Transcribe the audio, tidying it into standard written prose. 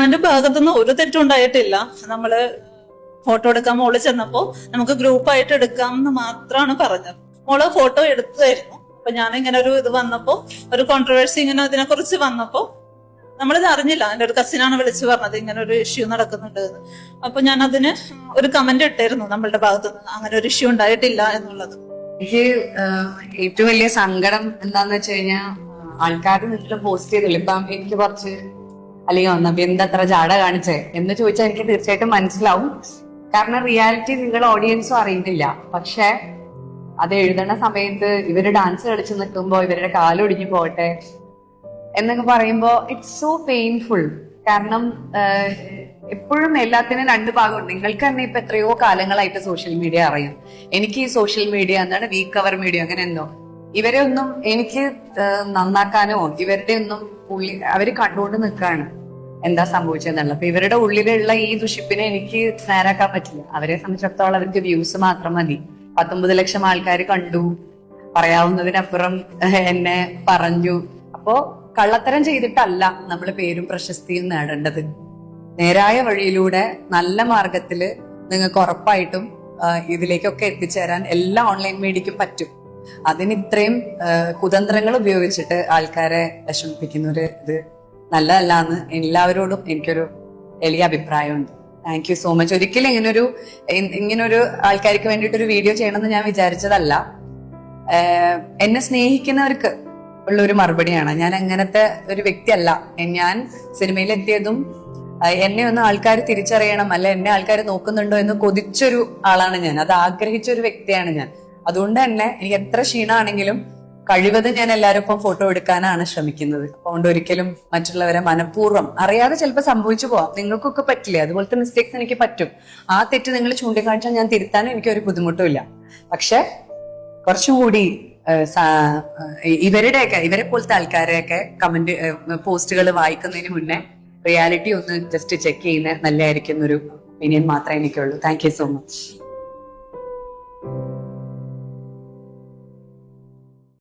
മോളുടെ ഭാഗത്തുനിന്ന് ഒരു തെറ്റും ഉണ്ടായിട്ടില്ല. നമ്മള് ഫോട്ടോ എടുക്കാൻ മോള് ചെന്നപ്പോ നമുക്ക് ഗ്രൂപ്പായിട്ട് എടുക്കാം എന്ന് മാത്രമാണ് പറഞ്ഞത്. മോള് ഫോട്ടോ എടുത്തായിരുന്നു. അപ്പൊ ഞാൻ ഇങ്ങനെ ഒരു ഇത് വന്നപ്പോ, ഒരു കോൺട്രവേഴ്സി ഇങ്ങനെ ഇതിനെ കുറിച്ച് വന്നപ്പോ നമ്മളിത് അറിഞ്ഞില്ല. എന്റെ ഒരു കസിനാണ് വിളിച്ചു പറഞ്ഞത് ഇങ്ങനെ ഒരു ഇഷ്യൂ നടക്കുന്നുണ്ട് എന്ന്. അപ്പൊ ഞാൻ അതിന് ഒരു കമന്റ് ഇട്ടായിരുന്നു നമ്മളുടെ ഭാഗത്തുനിന്ന് അങ്ങനെ ഒരു ഇഷ്യൂ ഉണ്ടായിട്ടില്ല എന്നുള്ളത്. എനിക്ക് ഏറ്റവും വലിയ സങ്കടം എന്താന്ന് വെച്ച് കഴിഞ്ഞാൽ ആൾക്കാർ നിങ്ങൾ പോസ്റ്റ് ചെയ്തില്ല. ഇപ്പം എനിക്ക് കുറച്ച് അല്ലെങ്കിൽ വന്നപ്പോ എന്തത്ര ജാട കാണിച്ചേ എന്ന് ചോദിച്ചാൽ എനിക്ക് തീർച്ചയായിട്ടും മനസ്സിലാവും. കാരണം റിയാലിറ്റി നിങ്ങൾ ഓഡിയൻസും അറിയുന്നില്ല. പക്ഷെ അത് എഴുതണ സമയത്ത് ഇവര് ഡാൻസ് കളിച്ച് നിൽക്കുമ്പോ ഇവരുടെ കാലൊടിഞ്ഞു പോട്ടെ എന്നൊക്കെ പറയുമ്പോ ഇറ്റ്സ് സോ പെയിൻഫുൾ. കാരണം എപ്പോഴും എല്ലാത്തിനും രണ്ട് ഭാഗമുണ്ട്. നിങ്ങൾക്ക് തന്നെ ഇപ്പൊ എത്രയോ കാലങ്ങളായിട്ട് സോഷ്യൽ മീഡിയ അറിയാം. എനിക്ക് ഈ സോഷ്യൽ മീഡിയ എന്താണ് വീക്ക് അവർ മീഡിയ അങ്ങനെ എന്തോ ഇവരെ ഒന്നും എനിക്ക് നന്നാക്കാനോ ഇവരുടെ ഒന്നും അവര് കണ്ടുകൊണ്ട് നിൽക്കാണ് എന്താ സംഭവിച്ചതെന്നുള്ളത്. അപ്പൊ ഇവരുടെ ഉള്ളിലുള്ള ഈ ദുഷിപ്പിനെ എനിക്ക് നേരാക്കാൻ പറ്റില്ല. അവരെ സംബന്ധിച്ചിടത്തോളം അവർക്ക് വ്യൂസ് മാത്രം മതി. 19 ലക്ഷം ആൾക്കാർ കണ്ടു, പറയാവുന്നതിനപ്പുറം എന്നെ പറഞ്ഞു. അപ്പോ കള്ളത്തരം ചെയ്തിട്ടല്ല നമ്മൾ പേരും പ്രശസ്തിയും നേടേണ്ടത്. നേരായ വഴിയിലൂടെ നല്ല മാർഗത്തില് നിങ്ങൾക്ക് ഉറപ്പായിട്ടും ഇതിലേക്കൊക്കെ എത്തിച്ചേരാൻ എല്ലാ ഓൺലൈൻ മീഡിയക്കും പറ്റും. അതിന് ഇത്രയും കുതന്ത്രങ്ങൾ ഉപയോഗിച്ചിട്ട് ആൾക്കാരെ വിഷമിപ്പിക്കുന്ന ഒരു ഇത് നല്ലതല്ല എന്ന് എല്ലാവരോടും എനിക്കൊരു വലിയ അഭിപ്രായമുണ്ട്. Thank you so much. ഒരിക്കലും ഇങ്ങനൊരു ആൾക്കാർക്ക് വേണ്ടിയിട്ടൊരു വീഡിയോ ചെയ്യണമെന്ന് ഞാൻ വിചാരിച്ചതല്ല. എന്നെ സ്നേഹിക്കുന്നവർക്ക് ഉള്ള ഒരു മറുപടിയാണ്. ഞാൻ അങ്ങനത്തെ ഒരു വ്യക്തിയല്ല. ഞാൻ സിനിമയിലെത്തിയതും എന്നെ ഒന്ന് ആൾക്കാർ തിരിച്ചറിയണം, അല്ല എന്നെ ആൾക്കാർ നോക്കുന്നുണ്ടോ എന്ന് കൊതിച്ചൊരു ആളാണ് ഞാൻ. അത് ആഗ്രഹിച്ച ഒരു വ്യക്തിയാണ് ഞാൻ. അതുകൊണ്ട് തന്നെ എനിക്ക് എത്ര ക്ഷീണമാണെങ്കിലും കഴിവതും ഞാൻ എല്ലാവരും ഇപ്പം ഫോട്ടോ എടുക്കാനാണ് ശ്രമിക്കുന്നത്. അതുകൊണ്ട് ഒരിക്കലും മറ്റുള്ളവരെ മനഃപൂർവ്വം അറിയാതെ ചിലപ്പോൾ സംഭവിച്ചു പോവാം. നിങ്ങൾക്കൊക്കെ പറ്റില്ലേ? അതുപോലത്തെ മിസ്റ്റേക്സ് എനിക്ക് പറ്റും. ആ തെറ്റ് നിങ്ങൾ ചൂണ്ടിക്കാണിച്ചാൽ ഞാൻ തിരുത്താനും എനിക്കൊരു ബുദ്ധിമുട്ടുമില്ല. പക്ഷെ കുറച്ചും കൂടി ഇവരെ പോലത്തെ ആൾക്കാരെയൊക്കെ കമന്റ് പോസ്റ്റുകൾ വായിക്കുന്നതിന് മുന്നേ റിയാലിറ്റി ഒന്ന് ജസ്റ്റ് ചെക്ക് ചെയ്യുന്ന നല്ലതായിരിക്കും എന്നൊരു ഒപ്പീനിയൻ മാത്രമേ എനിക്കുള്ളൂ. Thank you so much.